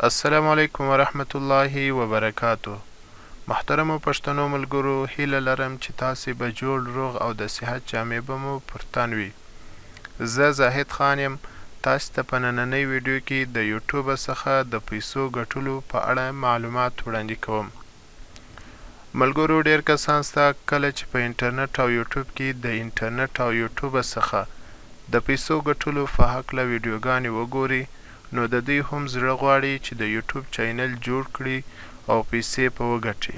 السلام علیکم ورحمت الله وبرکاتو. محترمو پښتنو ملګرو، هیله لرم چې تاسې به جوړ روغ او د صحت جامې به مو پر تن وي. زه زاهد خان یم. تاسې ته په نننۍ ویډیو کې د یوټیوب څخه د پیسو ګټلو په اړه معلومات وړاندې کوم. ملګرو، ډېر کسان سته کله چې په انټرنټ او یوټیوب کې د انټرنټ او یوټیوب څخه د پیسو ګټلو په هکله ویډیوګانې وګوري، نو د دوی هم زړه غواړي چې د یوټیوب چینل جوړ کړي او پیسې په وګټي.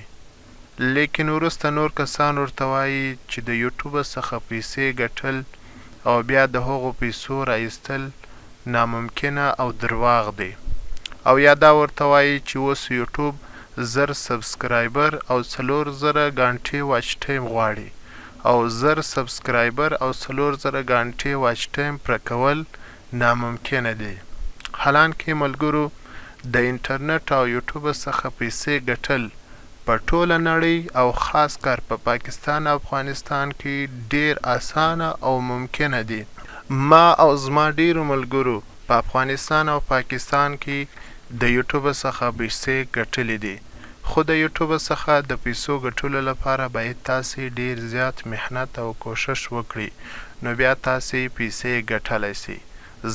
لیکن وروسته نور کسان ورته وایي چې د یوټیوب څخه پیسې ګټل او بیا د هغو پیسو رایستل ناممکنه او درواغ دی، او یا دا ورته وایي چې اوس یوټیوب 1000 سبسکرایبر او 4000 غانټې واچ ټایم غواړي، او 1000 سبسکرایبر او 4000 غانټې واچ ټایم پوره کول ناممکنه دی. حالانکه ملګرو، د انټرنټ او یوټیوب څخه پیسې ګټل په ټوله نړۍ او خاص کار په پاکستان او افغانستان کې ډیر اسانه او ممکنه دي. ما او زما ډیرو ملګرو په افغانستان او پاکستان کې د یوټیوب څخه پیسې ګټلې دي، خو د یوټیوب څخه د پیسو ګټلو لپاره باید تاسې ډیر زیات محنت او کوشش وکړئ، نو بیا تاسې پیسې ګټلی سئ.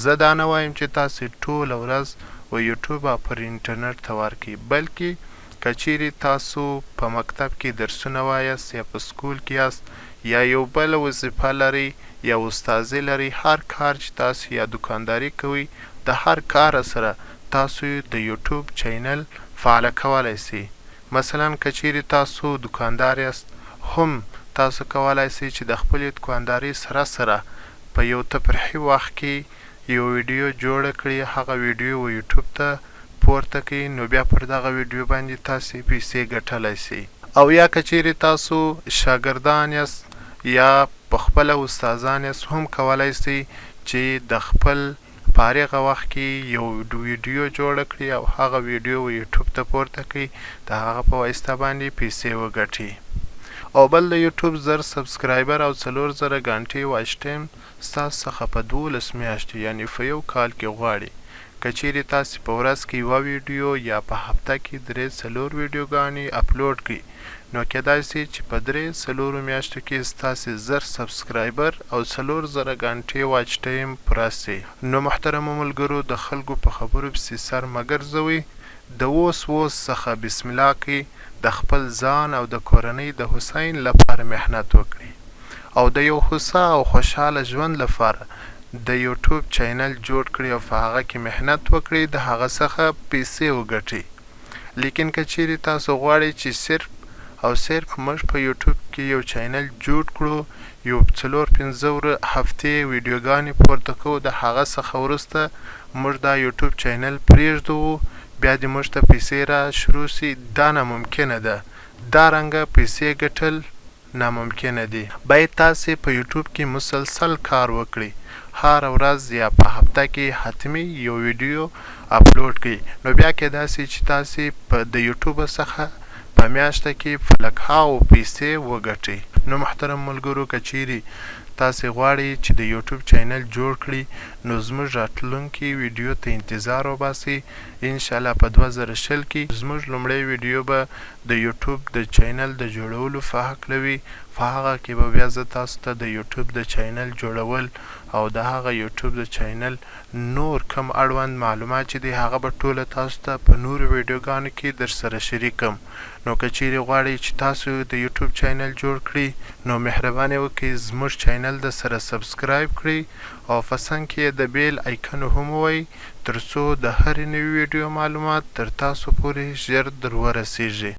زه دا نه وایم چې تاسې ټوله ورځ و یوټیوب او پر انټرنټ ته ورکړئ، بلکې که چیرې تاسو په مکتب کې درسونه وایاست یا په سکول کې یاست یا یو بله وظیفه لرئ یا استازي لرئ، هر کار چې تاسو یا دکانداري کوئ، د هر کار سره تاسو د یوټیوب چینل فعاله کولی سئ. مثلا که چیرې تاسو دکاندار یاست، هم تاسو کولی سئ چې د خپلې دکاندارۍ سره سره په یو تفریحي وخت کې یو ویډیو جوړه کړئ، هغه ویډیو و یوټیوب ته پورته کړئ، نو بیا پر دغه ویډیو باندې تاسې پیسې ګټلی سئ. او یا که چیرې تاسو شاګردان یاست یا پخپله استادان یاست، هم کولی سئ چې د خپل فارغه وخت کې یو ویډیو جوړه کړئ او هغه ویډیو و یوټیوب ته پورته کړئ، د هغه په واسطه باندې پیسې وګټئ. او بل د یوټیوب 1000 سبسکرایبر او 4000 غانټې واچ ټایم ستاسو څخه په 12 میاشتو یعنې په یو کال کې غواړي. که چیرې تاسې په ورځ کې یوه ویډیو یا په هفته کې 3-4 ویډیوګانې اپلوډ کړئ، نو کیدای سي چې په 3-4 میاشتو کې ستاسې 1000 سبسکرایبر او 4000 غانټې واچ ټایم پوره سي. نو محترمو ملګرو، د خلکو په خبرو پسې سر مه ګرځوئ، د اوس څخه بسم الله کوئ، د خپل ځان او د کورنۍ د هوساین لپاره محنت وکړئ، او د یو هوسا او خوشحاله ژوند لپاره د یوټیوب چینل جوړ کړئ او په هغه کې محنت وکړئ، د هغه څخه پیسې وګټئ. لیکن که چیرې تاسو غواړئ چې صرف او صرف موږ په یوټیوب کې یو چینل جوړ کړو، یو 4-5 هفتې ویډیوګانې پورته کوو، د هغه څخه وروسته موږ دا یوټیوب چینل پرېږدو، بیا دې موږ ته پیسې را شروع سي، دا ناممکنه ده. دا رنګه پیسې ګټل ناممکنه دي. باید تاسې په یوټیوب کې مسلسل کار وکړئ، هر ورځ یا په هفته کې حتمي یو ویډیو اپلوډ کړئ، نو بیا کیدای سي چې تاسې په د یوټیوب څخه په میاشته کې فلکهاو پیسې وګټئ. نو محترم ملګرو، که چیرې تاسې غواړئ چې د یوټیوب چینل جوړ کړئ، نو زموږ راتلونکي ویډیو ته انتظار وباسئ. انشاءالله په 2020 کې زموږ لومړی ویډیو به د یوټیوب د چینل د جوړولو په هکله وي. په هغه کې به بیا زه تاسو ته د یوټیوب د چینل جوړول او د هغه یوټیوب د چینل نور کم اړوند معلومات چې دی هغه به ټوله تاسو ته په نورو ویډیوګانو کې در سره شریکم. نو که چیرې غواړئ چې تاسو د یوټیوب چینل جوړ کړئ، نو مهرباني وکړئ زموږ چینل د سره سبسکرایب کړئ او په څنګ کې د بیل آیکن هم ووهئ، تر څو د هرې نوې ویډیو معلومات تر تاسو پورې ژر در ورسیږي.